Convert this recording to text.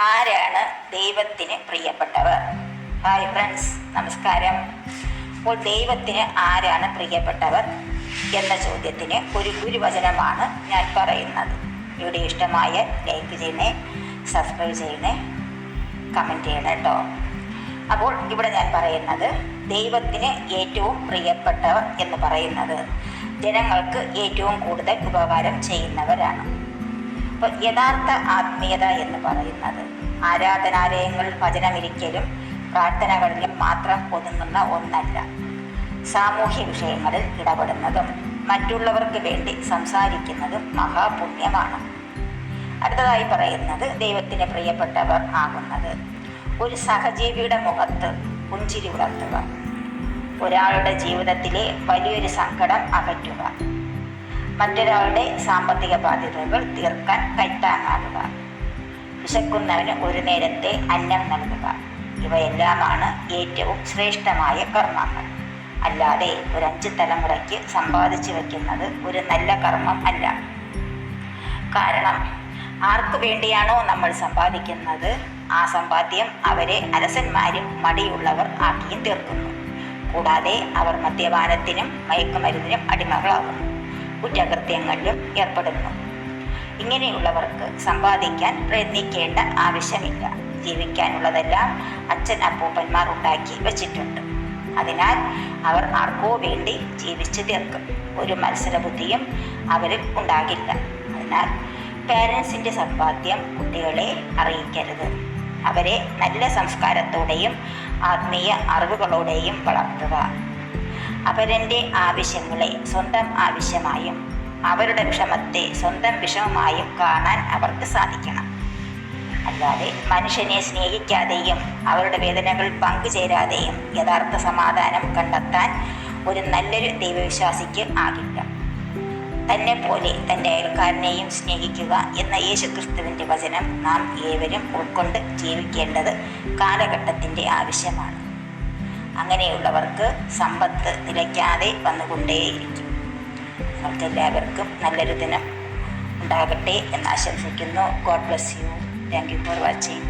ആരാണ് ദൈവത്തിന് പ്രിയപ്പെട്ടവർ? ഹായ് ഫ്രണ്ട്സ്, നമസ്കാരം. അപ്പോൾ ദൈവത്തിന് ആരാണ് പ്രിയപ്പെട്ടവർ എന്ന ചോദ്യത്തിന് ഒരു ഗുരുവചനമാണ് ഞാൻ പറയുന്നത്. വീഡിയോ ഇഷ്ടമായ ലൈക്ക് ചെയ്യണേ, സബ്സ്ക്രൈബ് ചെയ്യണേ, കമൻറ്റ് ചെയ്യണം കേട്ടോ. അപ്പോൾ ഇവിടെ ഞാൻ പറയുന്നത് ദൈവത്തിന് ഏറ്റവും പ്രിയപ്പെട്ടവർ എന്ന് പറയുന്നത് ജനങ്ങൾക്ക് ഏറ്റവും കൂടുതൽ ഉപകാരം ചെയ്യുന്നവരാണ്. അപ്പോൾ യഥാർത്ഥ ആത്മീയത എന്ന് പറയുന്നത് ആരാധനാലയങ്ങളിൽ ഭജനമിരിക്കലും പ്രാർത്ഥനകളിലും മാത്രം ഒതുങ്ങുന്ന ഒന്നല്ല. സാമൂഹ്യ വിഷയങ്ങളിൽ ഇടപെടുന്നതും മറ്റുള്ളവർക്ക് വേണ്ടി സംസാരിക്കുന്നതും മഹാപുണ്യമാണ്. അടുത്തതായി പറയുന്നത് ദൈവത്തിന് പ്രിയപ്പെട്ടവർ ആകുന്നത് ഒരു സഹജീവിയുടെ മുഖത്ത് പുഞ്ചിരി ഉണർത്തുക, ഒരാളുടെ ജീവിതത്തിലെ വലിയൊരു സങ്കടം അകറ്റുക, മറ്റൊരാളുടെ സാമ്പത്തിക ബാധ്യതകൾ തീർക്കാൻ കൈത്താങ്ങാകുക, വിശക്കുന്നവന് ഒരു നേരത്തെ അന്നം നൽകുക. ഇവയെല്ലാമാണ് ഏറ്റവും ശ്രേഷ്ഠമായ കർമ്മങ്ങൾ. അല്ലാതെ ഒരു 5 തലമുറയ്ക്ക് സമ്പാദിച്ചു വയ്ക്കുന്നത് ഒരു നല്ല കർമ്മം അല്ല. കാരണം ആർക്കു വേണ്ടിയാണോ നമ്മൾ സമ്പാദിക്കുന്നത്, ആ സമ്പാദ്യം അവരെ അലസന്മാരും മടിയുള്ളവർ ആക്കിയും തീർക്കുന്നു. കൂടാതെ അവർ മദ്യപാനത്തിനും മയക്കുമരുന്നിനും അടിമകളാകുന്നു, കുറ്റകൃത്യങ്ങളിലും ഏർപ്പെടുന്നു. ഇങ്ങനെയുള്ളവർക്ക് സമ്പാദിക്കാൻ പ്രയത്നിക്കേണ്ട ആവശ്യമില്ല. ജീവിക്കാനുള്ളതെല്ലാം അച്ഛൻ അപ്പൂപ്പന്മാർ ഉണ്ടാക്കി വച്ചിട്ടുണ്ട്. അതിനാൽ അവർ ആർക്കോ വേണ്ടി ജീവിച്ചു തീർക്കും. ഒരു മത്സരബുദ്ധിയും അവരിൽ ഉണ്ടാകില്ല. അതിനാൽ പേരൻസിൻ്റെ സമ്പാദ്യം കുട്ടികളെ അറിയിക്കരുത്. അവരെ നല്ല സംസ്കാരത്തോടെയും ആത്മീയ അറിവുകളോടെയും വളർത്തുക. അവരൻ്റെ ആവശ്യങ്ങളെ സ്വന്തം ആവശ്യമായും അവരുടെ വിഷമത്തെ സ്വന്തം വിഷമമായും കാണാൻ അവർക്ക് സാധിക്കണം. അല്ലാതെ മനുഷ്യനെ സ്നേഹിക്കാതെയും അവരുടെ വേദനകൾ പങ്കുചേരാതെയും യഥാർത്ഥ സമാധാനം കണ്ടെത്താൻ ഒരു നല്ലൊരു ദൈവവിശ്വാസിക്ക് ആകില്ല. തന്നെ പോലെ തൻ്റെ അയൽക്കാരനെയും സ്നേഹിക്കുക എന്ന യേശുക്രിസ്തുവിൻ്റെ വചനം നാം ഏവരും ഉൾക്കൊണ്ട് ജീവിക്കേണ്ടത് കാലഘട്ടത്തിൻ്റെ ആവശ്യമാണ്. അങ്ങനെയുള്ളവർക്ക് സമ്പത്ത് നിലയ്ക്കാതെ വന്നുകൊണ്ടേയിരിക്കും. നിങ്ങൾക്കെല്ലാവർക്കും നല്ലൊരു ദിനം ഉണ്ടാകട്ടെ എന്ന് ആശംസിക്കുന്നു. God bless you. Thank you for watching.